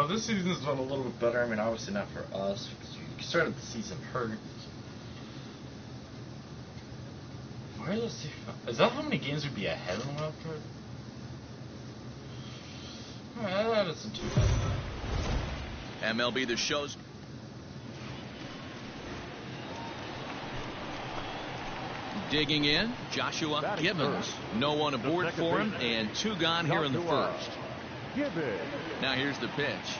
know. This season's been a little bit better. I mean, obviously not for us because we started the season hurt. Where is that how many games would be ahead of the wild card? Alright, that isn't too bad. MLB The Show's. Digging in, Joshua Gibbons. No one aboard for him, and 2 gone here in the first. Now here's the pitch.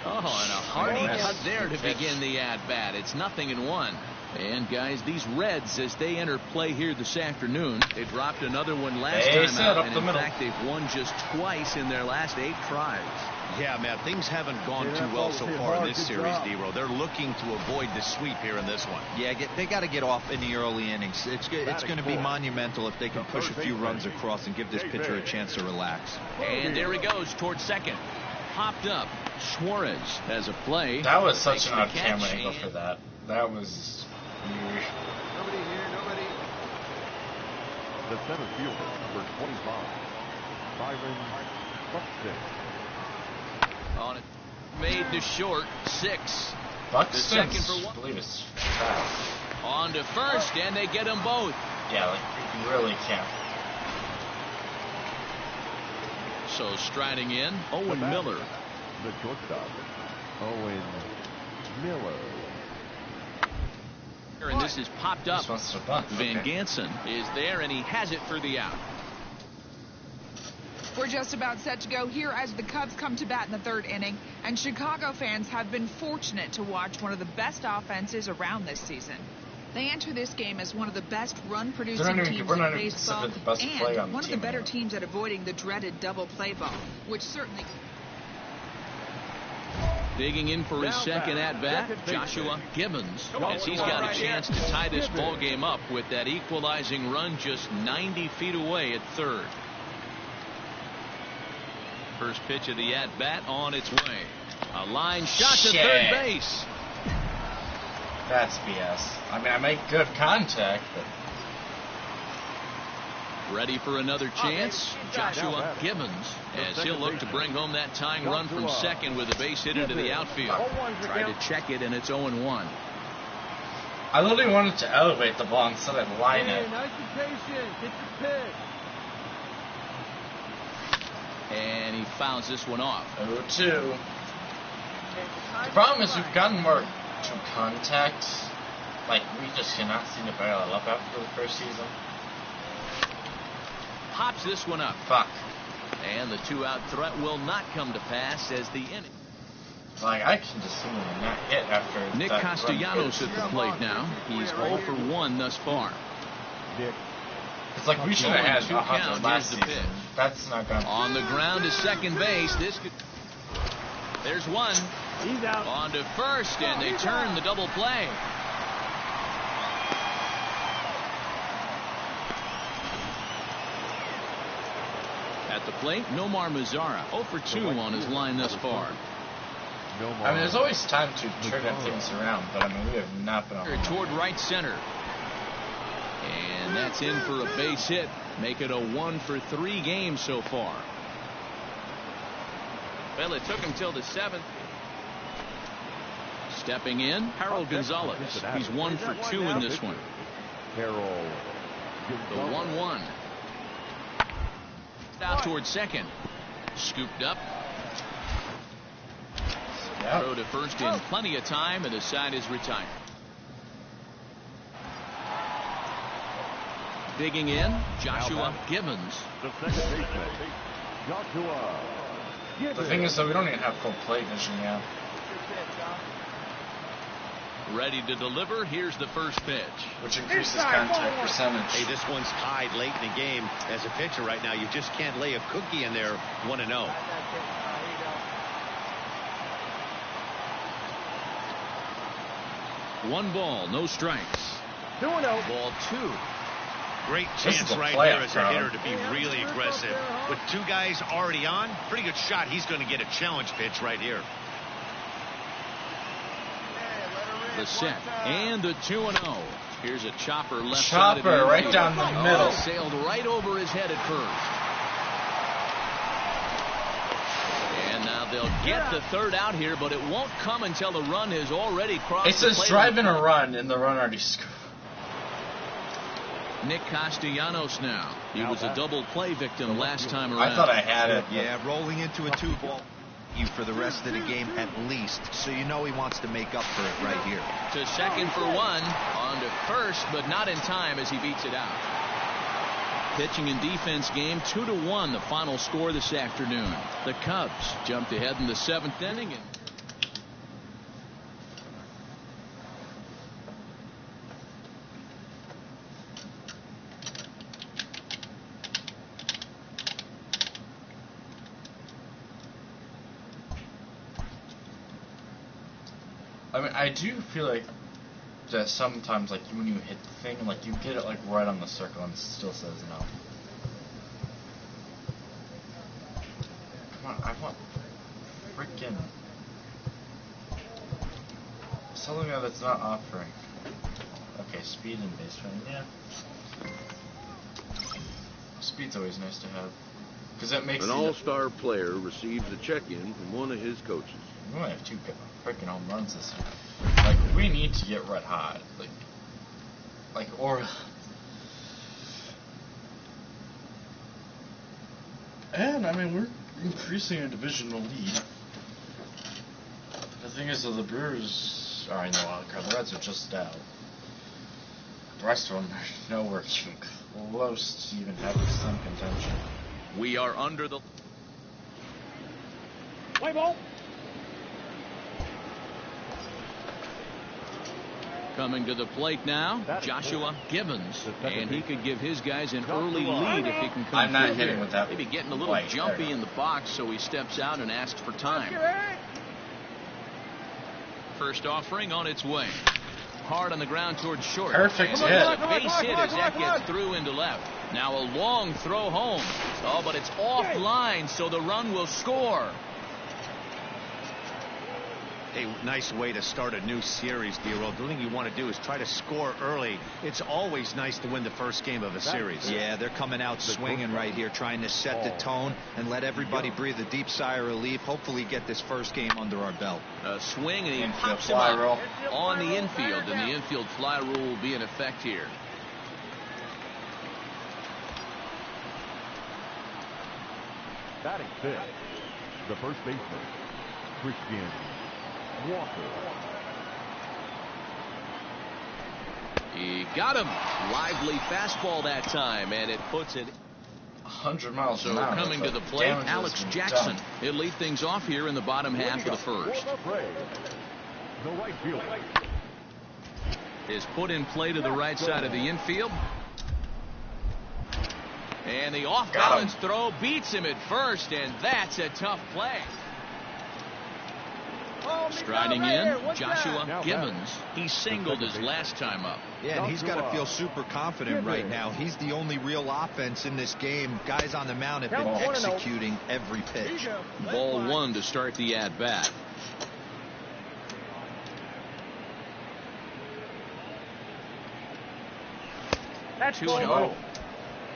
Oh, and a hearty cut there to begin the at-bat. It's 0-1. And, guys, these Reds, as they enter play here this afternoon, they dropped another one last time out, and in fact, they've won just twice in their last 8 tries. Yeah, Matt, things haven't gone too well so far in this series, D-Row. They're looking to avoid the sweep here in this one. Yeah, they got to get off in the early innings. It's going to be monumental if they can push a few runs across and give this pitcher a chance to relax. And there he goes towards second. Popped up. Suarez has a play. That was such an odd camera angle for that. That was weird. Nobody here, nobody. The center fielder, number 25, Byron Buxton. On it, made to short, 6. Buxton, the second for 1. I believe it's fast. On to first, and they get them both. Yeah, like you really can't. So striding in, Owen Miller. The shortstop, Owen Miller. And this is popped up. Van okay. Gansen is there, and he has it for the out. We're just about set to go here as the Cubs come to bat in the 3rd inning, and Chicago fans have been fortunate to watch one of the best offenses around this season. They enter this game as one of the best run-producing teams in baseball and one of the better teams at avoiding the dreaded double play ball, which certainly... Digging in for his second at-bat, Joshua Gibbons, as he's got a chance to tie this ball game up with that equalizing run just 90 feet away at 3rd. First pitch of the at-bat on its way. A line shot to third base. That's BS. I mean, I make good contact, but... Ready for another chance, Joshua Gibbons, as he'll look to bring home that tying run from second with a base hit into the outfield. Try to check it, and it's 0-1. I literally wanted to elevate the ball instead of line it. Nice and patient. Get the pitch. And he fouls this one off. 0-2. The problem is we've gotten more to contact. Like, we just cannot seem to barrel it up after the first season. Pops this one up. Fuck. And the 2-out threat will not come to pass as the inning. Like, I can just seem to not hit after Nick Castellanos at the plate now. He's 0 for 1 thus far. It's like we should have had 2 count. last Here's the season. pitch. That's not going to... On the ground to second base. This could... There's one. He's out. On to first, and they turn the double play. At the plate, Nomar Mazara, 0 for 2 on his line thus far. I mean, there's always time to turn things around, but I mean, we have not been on. Toward right center. And that's in for a base hit. Make it a 1 for 3 game so far. Well, it took him till the 7th. Stepping in, Harold Gonzalez. He's 1 for 2 in this one. Harold. The 1-1. Out towards second. Scooped up. Yep. Throw to first in plenty of time, and the side is retired. Digging in, Joshua Gibbons. The second baseman, Joshua Gibbons. The thing is, though, we don't even have full plate vision yet. Ready to deliver. Here's the first pitch. Which increases contact percentage. Hey, this one's tied late in the game. As a pitcher right now, you just can't lay a cookie in there 1-0. 1 ball, no strikes. 2-0. Ball 2. Great chance right there as a hitter to be really aggressive. With 2 guys already on, pretty good shot. He's going to get a challenge pitch right here. The set and the 2-0. Here's a chopper left side. Chopper right down the middle. Sailed right over his head at first. And now they'll get the third out here, but it won't come until the run has already crossed. It says driving a run, and the run already scored. Nick Castellanos now. He was a double play victim last time around. I thought I had it. Yeah, rolling into a 2-ball for the rest of the game at least, so you know he wants to make up for it right here. To second for one, on to first, but not in time as he beats it out. Pitching and defense game 2-1, the final score this afternoon. The Cubs jumped ahead in the 7th inning. I mean, I do feel like that sometimes, like, when you hit the thing, like, you get it, like, right on the circle and it still says no. Come on, I want freaking something that's not offering. Okay, speed and base running, yeah. Speed's always nice to have. Because that makes an all-star player receives a check-in from one of his coaches. We only have 2 freaking home runs this year. Like, we need to get red hot. And, I mean, we're increasing our divisional lead. The thing is that the Brewers are in the wild card. The Reds are just out. The rest of them are nowhere even close to even having some contention. We are under the... Play ball. Coming to the plate now, Joshua Gibbons, and he could give his guys an early lead if he can come I'm not through hitting here. with that. Maybe getting a little Wait, jumpy in the box, so he steps out and asks for time. First offering on its way. Hard on the ground towards short. Perfect hit. Base hit as that gets through into left. Now a long throw home. Oh, but it's offline, so the run will score. Hey, nice way to start a new series, D-Roll. The thing you want to do is try to score early. It's always nice to win the first game of a series. Yeah, they're coming out swinging right here, trying to set the tone and let everybody breathe a deep sigh of relief. Hopefully get this first game under our belt. A swing, and he Infield pops him fly up rule. on the infield, and the infield fly rule will be in effect here. Batting fifth, the first baseman, Christian Walker. He got him. Lively fastball that time, and it puts it. 100 miles So an hour. coming to the plate, Alex Jackson. He'll lead things off here in the bottom half of the first. The right fielder. Is put in play to the right side of the infield. And the off-balance throw beats him at first, and that's a tough play. Striding in, Joshua Gibbons. He singled his last time up. Yeah, and he's got to feel super confident right now. He's the only real offense in this game. Guys on the mound have been executing every pitch. Ball 1 to start the at-bat. That's 2-0.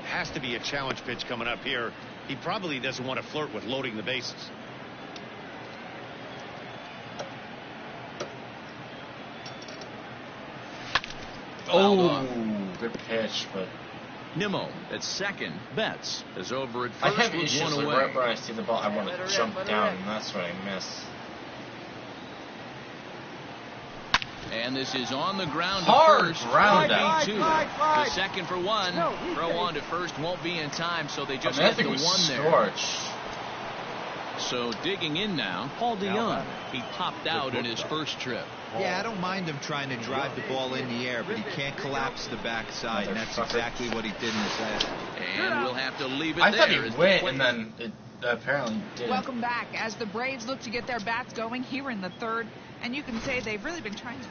Has to be a challenge pitch coming up here. He probably doesn't want to flirt with loading the bases. Oh, good pitch, but Nimmo at second. Betts is over at I first have with issues one like away. right when I see the ball, I want to jump down, and that's what I miss. And this is on the ground to Hard first. ground out. 2. The second for one. Throw on to first won't be in time, so they just I get think the it was one there. Scorch. So digging in now, Paul DeYoung. He popped out in his first trip. Yeah, I don't mind him trying to drive the ball in the air, but he can't collapse the backside, and that's exactly what he did in his last. And we'll have to leave it I there. thought as he the went, play- and then it apparently didn't. Welcome back as the Braves look to get their bats going here in the third. And you can say they've really been trying to.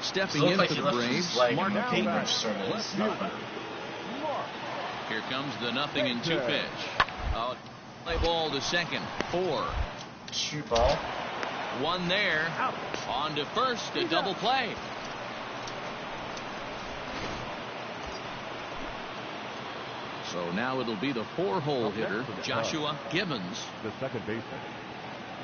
Stepping It in looked for like the he left his Braves, leg, Mark and the Payton. paintbrush started his nothing. Here comes the 0-2 pitch. Play ball to second. 4. Shoot ball. 1 there. On to first, a double play. So now it'll be the 4-hole hitter, Joshua Gibbons. The second baseman,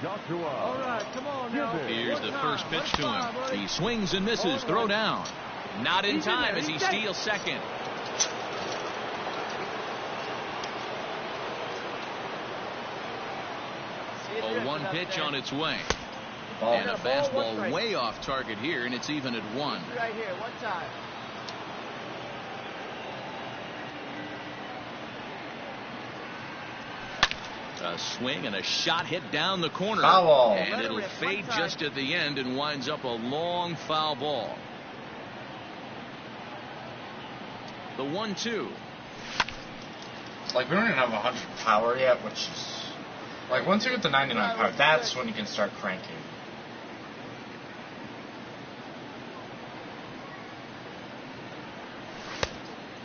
Joshua. All right, come on now. Here's the first pitch to him. He swings and misses. Throw down. Not in time as he steals second. A 1 pitch on its way. And a fastball way off target here, and it's even at 1. Right here, one time. A swing and a shot hit down the corner. Foul ball. And it'll fade just at the end and winds up a long foul ball. The 1-2. Like, we don't even have 100 power yet, which is... Like, once you get the 99 power, that's when you can start cranking.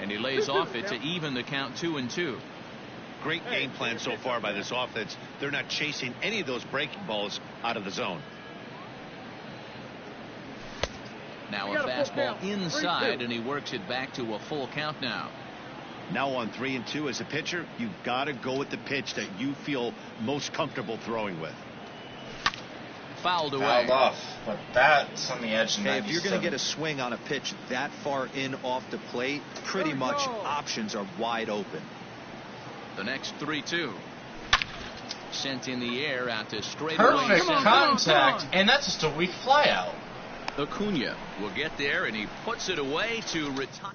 And he lays off it to even the count 2-2. Great game plan so far by this offense. They're not chasing any of those breaking balls out of the zone. Now a fastball inside, and he works it back to a full count now. Now on 3-2 as a pitcher, you've got to go with the pitch that you feel most comfortable throwing with. Fouled away. Fouled off, but that's on the edge. Hey, if you're going to get a swing on a pitch that far in off the plate, pretty much options are wide open. The next 3-2. Sent in the air out to straightaway Perfect center. contact, and that's just a weak fly out. Acuna will get there, and he puts it away to retire.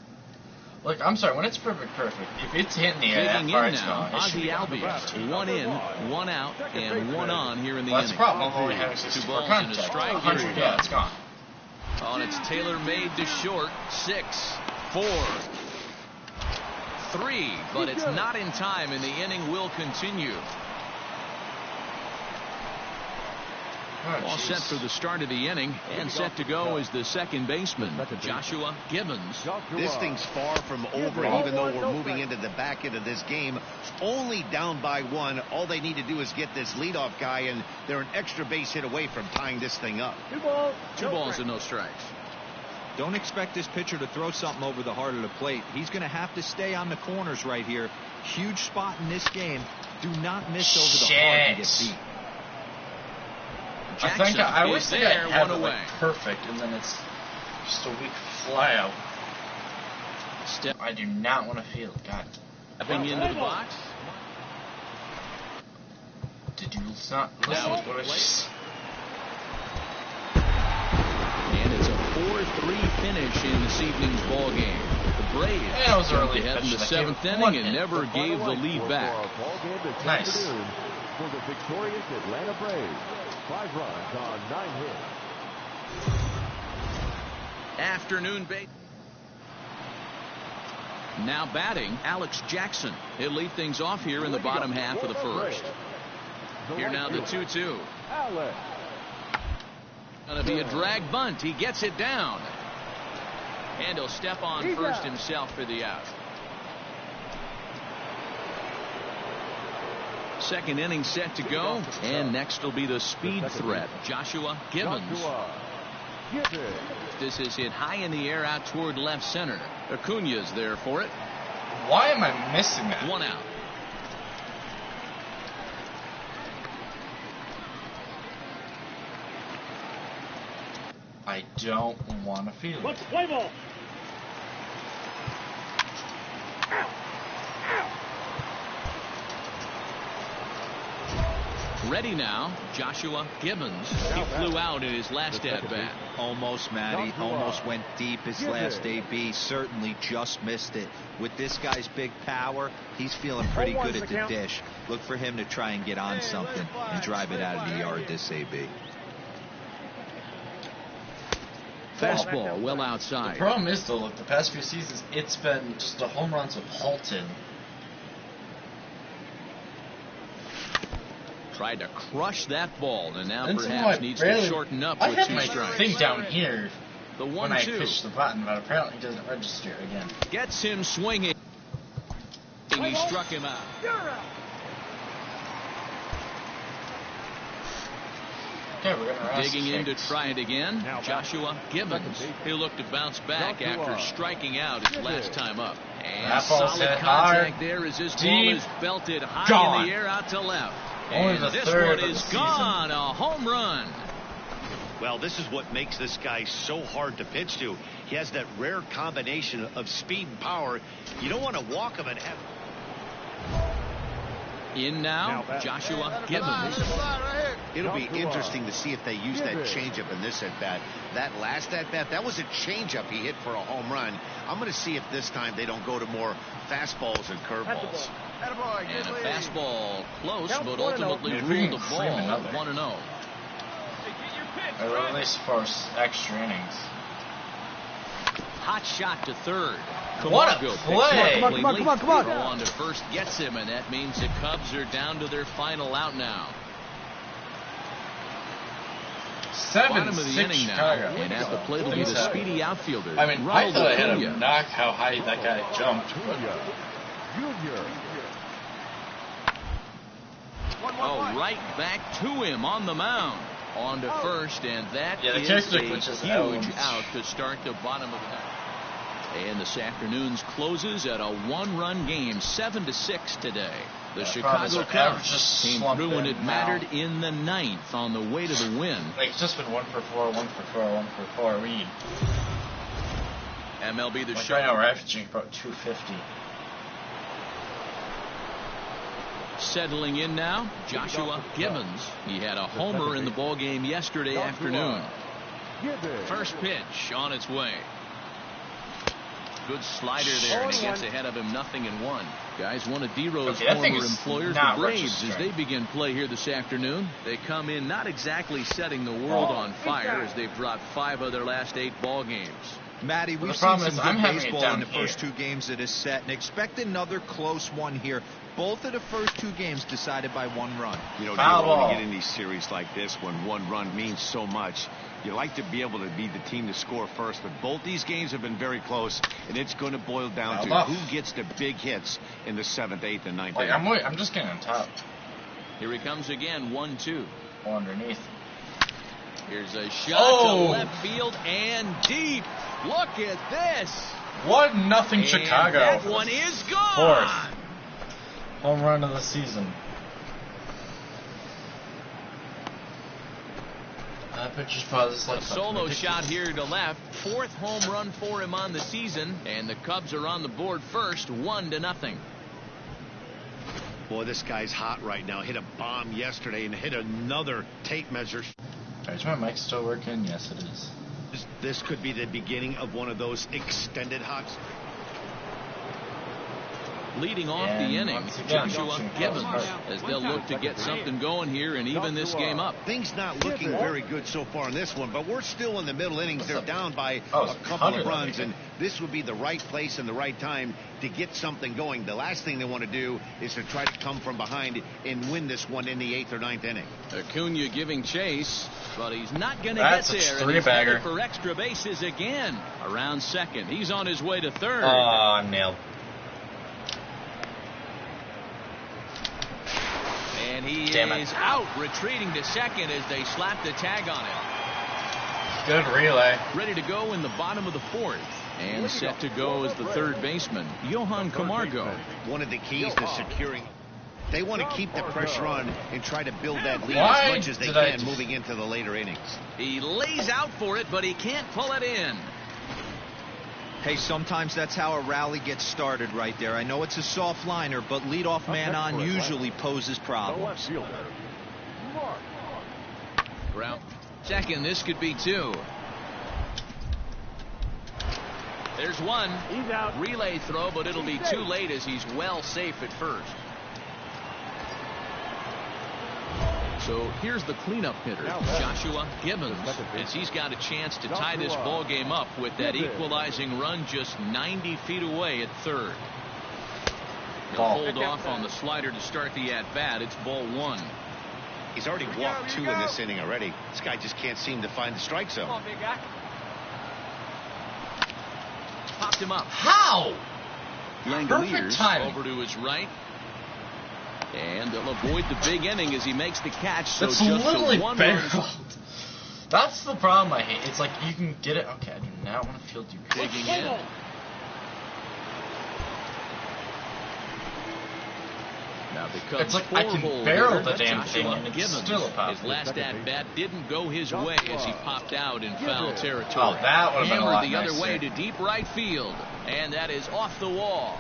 Look, I'm sorry, when it's perfect, if it's hitting the air that Digging far, in it's now, gone. It should Ozzy be gone. Albies. 1 in, 1 out, and 1 on here in the Well, that's inning. the problem. I'm only having 2 64 balls and a contact. strike. 100, yeah, it's gone. On it's Taylor made to short. 6, 4, 3, but it's not in time, and the inning will continue. All set for the start of the inning, and set to go is the second baseman, Joshua Gibbons. This thing's far from over, even though we're moving into the back end of this game. Only down by 1. All they need to do is get this leadoff guy, and they're an extra base hit away from tying this thing up. 2 balls and no strikes. Don't expect this pitcher to throw something over the heart of the plate. He's going to have to stay on the corners right here. Huge spot in this game. Do not miss over the heart and get beat. Jackson I wish they had it away. like perfect, and then it's just a weak fly out. I do not want to feel it. God. Stepping into the box. Did you not listen to what I just... And it's a 4-3 finish in this evening's ball game. The Braves jumped ahead in the 7th inning and never gave the lead back. Nice. For the victorious Atlanta Braves. 5 runs on 9 hits. Afternoon bait. Now batting, Alex Jackson. He'll lead things off here in the bottom half of the first. Here now the 2-2. Gonna be a drag bunt. He gets it down. And he'll step on first himself for the out. Second inning set to go, and next will be the speed threat, Joshua Gibbons. This is hit high in the air out toward left center. Acuna's there for it. Why am I missing that? 1 out. I don't want to feel it. Let's play ball. Ready now, Joshua Gibbons. He flew out in his last at-bat. Almost, Matty. Almost went deep his last AB. Certainly just missed it. With this guy's big power, he's feeling pretty good at the dish. Look for him to try and get on something and drive it out of the yard this AB. Fastball well outside. The problem is, though, look, the past few seasons, it's been just the home runs have halted. Tried to crush that ball, and now And perhaps needs to shorten up with 2 strikes. I had my thing down here The 1-2. when I push the button, but apparently it doesn't register again. Gets him swinging. He struck him out. Okay, we're gonna Digging in to try it again, Joshua Gibbons. He'll look to bounce back after striking out his last time up. And That ball's solid hit contact hard. there as this ball Deep. is belted high Gone. in the air out to left. Only And the this third one of the is season. gone. A home run. Well, this is what makes this guy so hard to pitch to. He has that rare combination of speed and power. You don't want to walk him and have... In now, Joshua Gibbons. It'll be interesting to see if they use that changeup in this at-bat. That last at-bat, that was a changeup he hit for a home run. I'm going to see if this time they don't go to more fastballs and curveballs. And a fastball close, but ultimately If we ruled can the frame ball another. 1-0. Or at least for extra innings. Hot shot to third. What a Camargo play! picks up Come on, come on, come on, come on. Throw on to first gets him, and that means the Cubs are down to their final out now. 7-6 Bottom of the inning now, Chicago. and at the plate will be the speedy outfielder. I mean, Ronald I thought I had Acuna. him knock how high that guy jumped. Junior. Oh, right back to him on the mound. On to first, and that Yeah, the is kickstick a was just huge out. out to start the bottom of the ninth. And this afternoon's closes at a one-run game, 7-6 today. The Yeah, Chicago problems are Cubs just came slumping through when it now. mattered in the ninth on the way to the win. Like, it's just been 1 for 4, 1 for 4, 1 for 4 lead. MLB The Like Show. right now we're averaging about 250. Settling in now, Joshua Gibbons. He had a homer in the ballgame yesterday afternoon. First pitch on its way. Good slider there, and he gets ahead of him 0-1. Guys, one of D-Row's Okay, that thing former is employers, not the Braves, as registering. they begin play here this afternoon. They come in not exactly setting the world on fire as they've dropped 5 of their last 8 ball games. Matty, Well, we've the seen problem some is I'm good having it baseball down in the first here. 2 games that is set, and expect another close one here. Both of the first 2 games decided by 1 run. You know, Foul when ball. you get in these series like this, when 1 run means so much, you like to be able to be the team to score first. But both these games have been very close, and it's going to boil down Foul to ball. who gets the big hits in the 7th, 8th, and 9th. Like, inning. I'm just getting on top. Here he comes again, 1-2. Go underneath. Here's a shot Oh. to left field and deep. Look at this. 1-0 And Chicago. that one is gone. 4th home run of the season. That pitcher's probably just like A solo shot here to left. 4th home run for him on the season. And the Cubs are on the board first, 1-0. Boy, this guy's hot right now. Hit a bomb yesterday and hit another tape measure. Is my mic still working? Yes, it is. This could be the beginning of one of those extended hots. Leading off And the inning, once again, Joshua Johnson Gibbons, close. as they'll look to get something going here and even this game up. Things not looking very good so far in this one, but we're still in the middle innings. They're down by Oh, a couple of 100 runs, on and this would be the right place and the right time to get something going. The last thing they want to do is to try to come from behind and win this one in the 8th or 9th inning. Acuna giving chase, but he's not going to get That's a there. And he's three-bagger. headed for extra bases again. Around second. He's on his way to third. Nailed. And he Damn it. is out, retreating to second as they slap the tag on him. Good relay. Ready to go in the bottom of the 4th. And set to go as the third baseman, Johan Camargo. One of the keys to securing. They want to keep the pressure on and try to build that lead Why as much as they did I can just- moving into the later innings. He lays out for it, but he can't pull it in. Hey, sometimes that's how a rally gets started right there. I know it's a soft liner, but leadoff man on usually poses problems. Route second, this could be 2. There's 1. He's out. Relay throw, but it'll be too late as he's well safe at first. So here's the cleanup hitter, Joshua Gibbons, as he's got a chance to tie this ball game up with that equalizing run just 90 feet away at third. He'll hold off on the slider to start the at-bat. It's ball 1. He's already walked 2 in this inning already. This guy just can't seem to find the strike zone. Popped him up. How? Langoliers timing. over to his right. And they'll avoid the big inning as he makes the catch. So That's just literally a 1-run. barreled. That's the problem I hate. It's like you can get it. Okay, I do not want to field you. Digging in. Yeah, the Cubs it's like I can barrel the damn thing and it's still a pop. His last at-bat didn't go his way as he popped out in foul territory. Oh, that would have been a lot Hammered the other nicer. way to deep right field. And that is off the wall.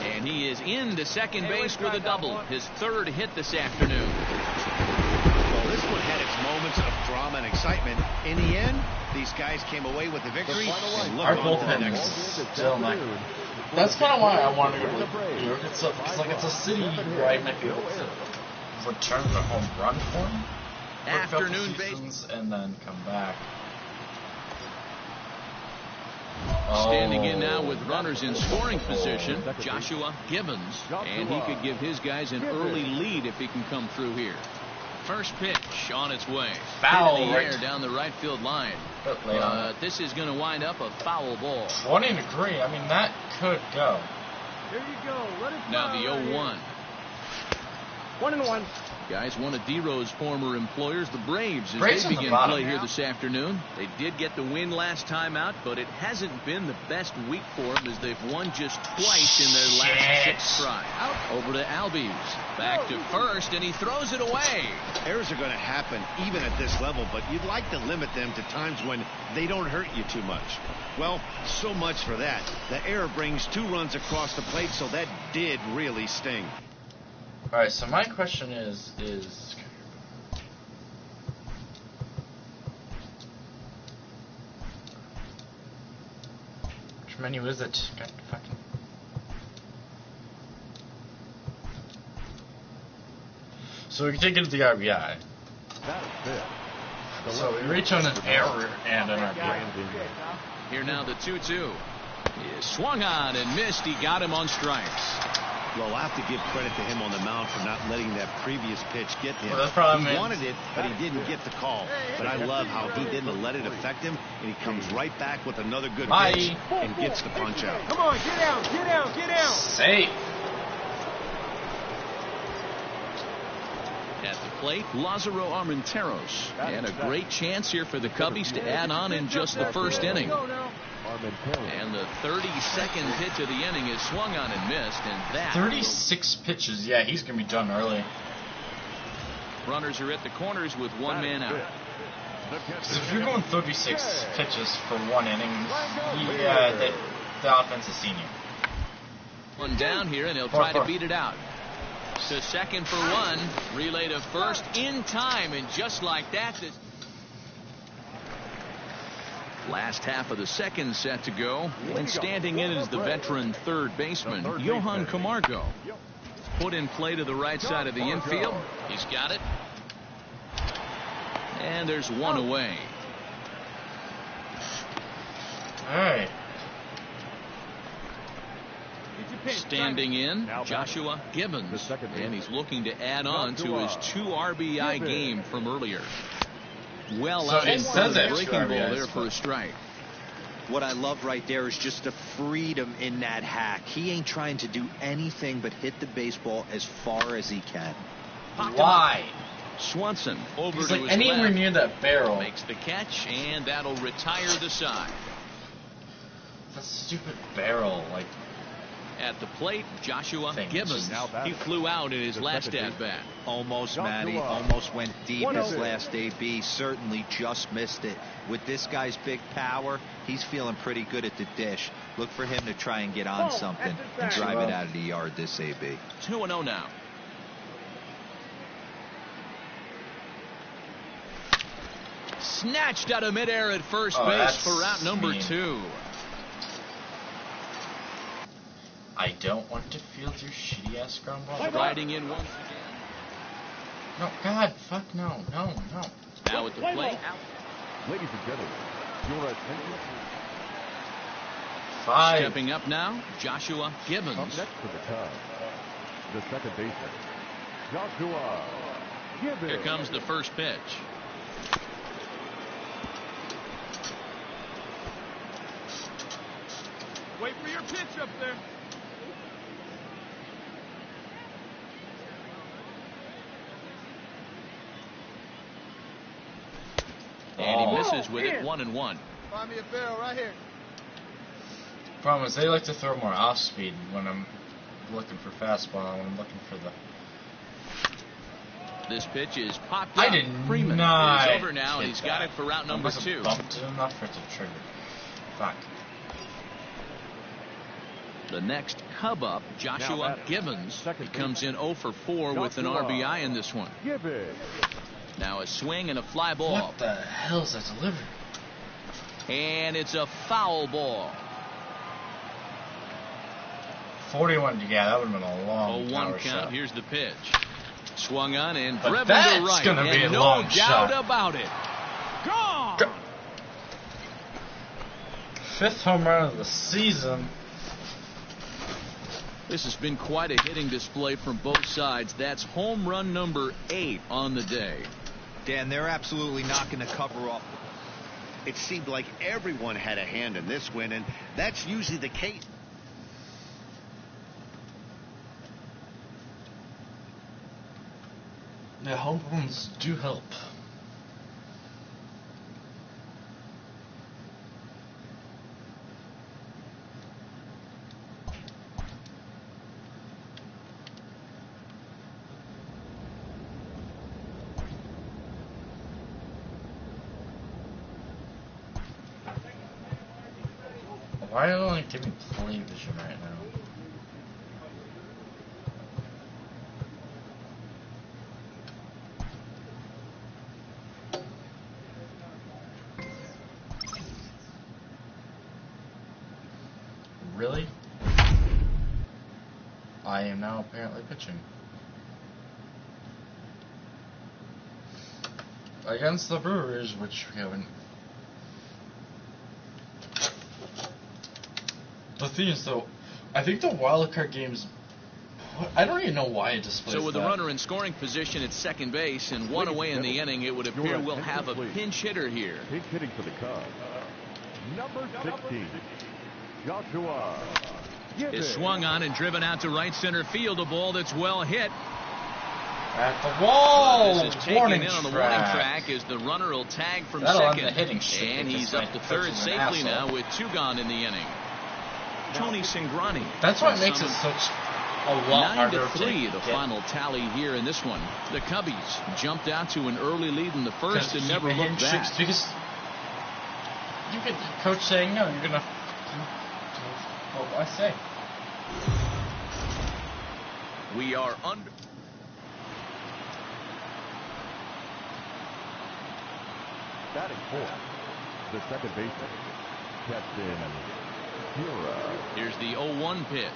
And he is into second base with a double. His third hit this afternoon. Well, this one had its moments of drama and excitement. In the end, these guys came away with the victory. And look Our on to the bullpen next is still not. That's kind of why I wanted to go to New York. It's like it's a city where I might be able to return the home run form. Afternoon base. And then come back. Standing in now with runners in scoring position, Joshua Gibbons. And he could give his guys an early lead if he can come through here. First pitch on its way. Foul in the right air down the right field line. This is going to wind up a foul ball. 20 degree. I mean, that could go. Here you go. Let it Now the 0-1. 1-1. Guys, one of D-Row's former employers, the Braves, as Braves they on the begin bottom play here now. this afternoon. They did get the win last time out, but it hasn't been the best week for them as they've won just twice in their last 6 tries. Over to Albies. Back to first, and he throws it away. Errors are going to happen even at this level, but you'd like to limit them to times when they don't hurt you too much. Well, so much for that. The error brings 2 runs across the plate, so that did really sting. All right. So my question is which menu is it? God fucking. So we take it to the RBI. So we reach on an error and an RBI. Here now the 2-2. He swung on and missed. He got him on strikes. Well, I'll have to give credit to him on the mound for not letting that previous pitch get him. Well, that's probably he wanted it, but he didn't get the call. But I love how he didn't let it affect him, and he comes right back with another good pitch and gets the punch out. Come on, get out, get out, get out. Safe. At the plate, Lázaro Armenteros. And a great chance here for the Cubbies to add on in just the first inning. And the 32nd pitch of the inning is swung on and missed, and that 36 pitches. Yeah, he's gonna be done early. runners are at the corners with 1 man out. So if you're going 36 pitches for 1 inning, yeah, the offense is senior. One down here, and they'll try to beat it out. To second for 1, relay to first in time, and just like that, the last half of the second set to go, and standing in is the veteran third baseman, Johan Camargo. Put in play to the right side of the infield. He's got it. And there's 1 away. All right. Standing in, Joshua Gibbons, and he's looking to add on to his 2 RBI game from earlier. Well, so it says it. Breaking ball there for a strike. What I love right there is just the freedom in that hack. He ain't trying to do anything but hit the baseball as far as he can. Why? Swanson over He's to like his anywhere left. near that barrel. Makes the catch, and that'll retire the side. That stupid barrel, like. At the plate, Joshua Thing. Gibbons. He flew out in his last at-bat. Almost, Matty. Almost went deep his last AB. Certainly just missed it. With this guy's big power, he's feeling pretty good at the dish. Look for him to try and get on something and drive it out of the yard this AB. 2-0 now. Snatched out of midair at first base for route number 2. I don't want to field your shitty ass ground ball. Riding in once again. No, God, fuck no. Now at the plate. Ladies and gentlemen, your attention. 5. Stepping up now, Joshua Gibbons. Up next for the Cubs, the second baseman, Joshua Gibbons. Here comes the first pitch. Wait for your pitch up there. And he misses with it 1-1. Find me a barrel right here. Problem is, they like to throw more off speed when I'm looking for fastball. I'm looking for the. This pitch is popped I up. did Freeman not is over now, and he's got that. it for route number 2. Bumped it enough for it to trigger. Fuck. The next Cub up, Joshua Gibbons. He comes in 0 for 4 with an RBI in this one. Now a swing and a fly ball. What the hell is that delivery? And it's a foul ball. 41. Yeah, that would have been a long 0-1 power count. shot. Here's the pitch. Swung on and But driven that's to right. gonna be and a no long doubt shot. about it. Gone. Fifth home run of the season. This has been quite a hitting display from both sides. That's home run number 8 on the day. Dan, they're absolutely not going to cover off. It seemed like everyone had a hand in this win, and that's usually the case. Yeah, home runs do help. Why are they only giving play vision right now? Really? I am now apparently pitching. Against the Brewers, which we haven't. The thing is, though, I think the wildcard games. I don't even know why it displays So with that. the runner in scoring position at second base and one away in the inning, it would appear we'll have a pinch hitter here. Pinch hitting for the Cubs. Number 16, Joshua Gibbons. Is swung on and driven out to right center field. A ball that's well hit. At the wall! This is taken in on the warning track as the runner will tag from That'll end second. the hitting streak And if he's this up to guy third pitches an safely asshole. now with 2 gone in the inning. Tony Cingrani. That's what makes it such a lot harder to 9-3, get. the final tally here in this one. The Cubbies jumped out to an early lead in the first and never looked back. Because you get the coach saying, no, you're going to what do I say? We are under. Batting fourth, the second baseman, Captain Hura. Here's the 0-1 pitch.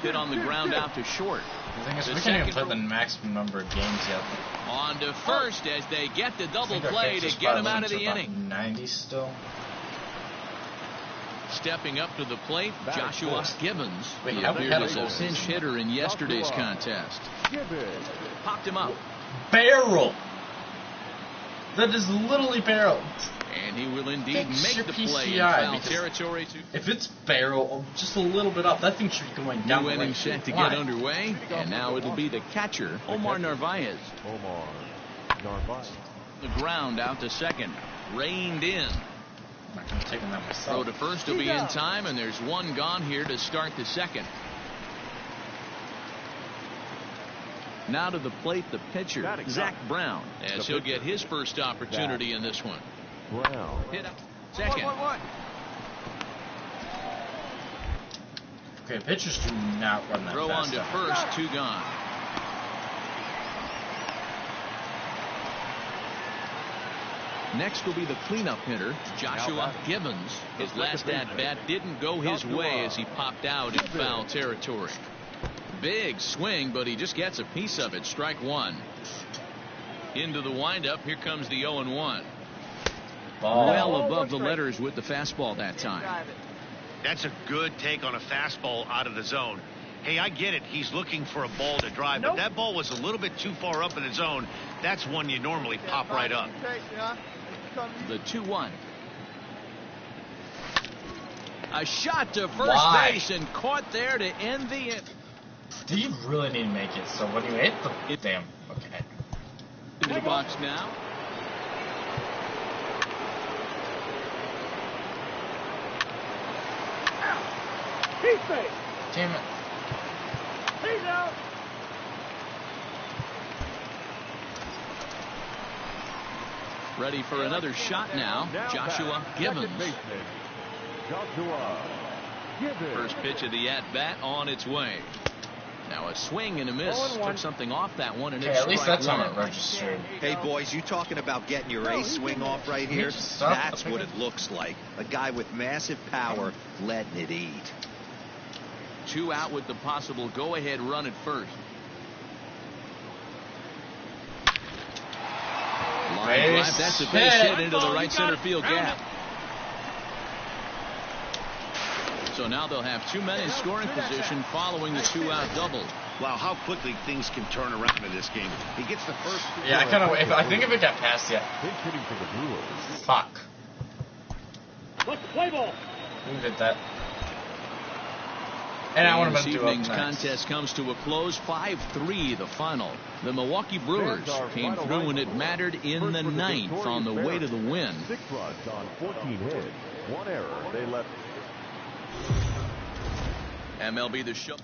Hit on the ground out to short. The thing is, The we can't even second play the maximum number of games yet. On to first as they get the I double think our play pitch is to get him probably out of the to about inning. 90 still. Stepping up to the plate, Joshua Gibbons. Wait, He how we appeared had as a a full pinch season? hitter in yesterday's contest. Gibbons. Popped him up, Barrel! That is literally barrel. and he will indeed Fix make your the play in PCI, foul because territory. If it's barrel, just a little bit up, that thing should be going down. New inning like set to line. get underway, and now it'll be the catcher, Omar Narvaez. Omar Narvaez. The ground out to second, reined in. I'm not going to take that Throw myself. to first will be in time, and there's one gone here to start the second. Now to the plate, the pitcher, Zach Brown, as he'll get his first opportunity in this one. Brown. Hit up second. Okay, pitchers do not run that Throw on fast. to first, 2 gone. Next will be the cleanup hitter, Joshua Gibbons. His last at-bat didn't go his way as he popped out in foul territory. Big swing, but he just gets a piece of it. Strike 1. Into the windup, here comes the 0-1. Ball. Well above the letters with the fastball that time. That's a good take on a fastball out of the zone. Hey, I get it. He's looking for a ball to drive, but that ball was a little bit too far up in the zone. That's one you normally pop right up. The 2-1. A shot to first Why? base and caught there to end the inning. Do you really need to make it so when you hit the damn okay? In the box now. Damn it. He's out. Ready for another shot now. Joshua Gibbons. First pitch of the at-bat on its way. Now a swing and a miss. Took something off that one, and at least that's how it registered. Hey, boys, you talking about getting your ace swing off right here? That's what it looks like. A guy with massive power letting it eat. 2 out with the possible go-ahead run at first. Line drive. That's a base hit into the right center field gap. So now they'll have 2 men in scoring position following the 2-out double. Wow, how quickly things can turn around in this game. He gets the first. Yeah, I think if it got past yet. Fuck. Let's play ball. We did that. And I want to this evening's contest comes to a close. 5-3 the final. The Milwaukee Brewers came through when it mattered in the 9th on the way to the win. 6 runs on 14 hits. 1 error. They left. MLB The Show.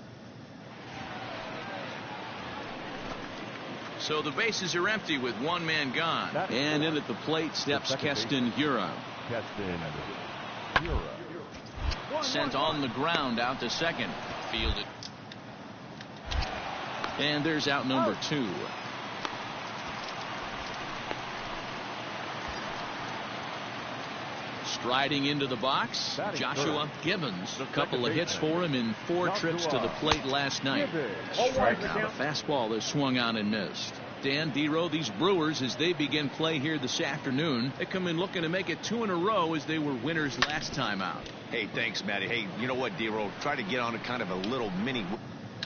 So the bases are empty with 1 man gone. And in at the plate steps Keston Hiura. Sent on the ground out to second. Fielded. And there's out number 2. Striding into the box, Joshua Gibbons. A couple of hits for him in 4 trips to the plate last night. Now the fastball is swung on and missed. Dan, Dero, these Brewers, as they begin play here this afternoon, they come in looking to make it 2 in a row as they were winners last time out. Hey, thanks, Matty. Hey, you know what, Dero? Try to get on a kind of a little mini